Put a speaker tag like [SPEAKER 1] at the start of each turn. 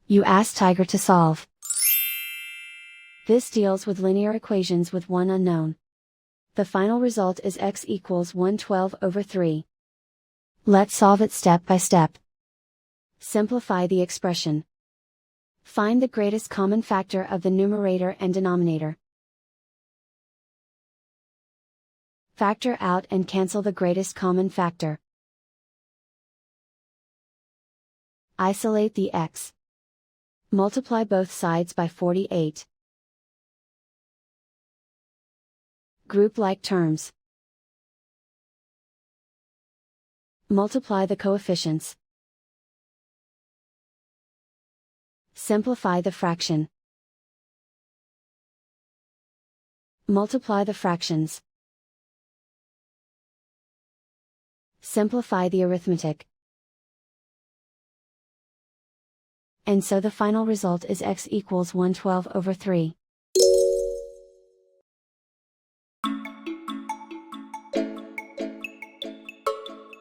[SPEAKER 1] You ask Tiger to solve. This deals with linear equations with one unknown. The final result is x equals 112/3. Let's solve it step by step. Simplify the expression. Find the greatest common factor of the numerator and denominator. Factor out and cancel the greatest common factor. Isolate the x. Multiply both sides by 48. Group like terms. Multiply the coefficients. Simplify the fraction. Multiply the fractions. Simplify the arithmetic. And so the final result is x equals 112/3.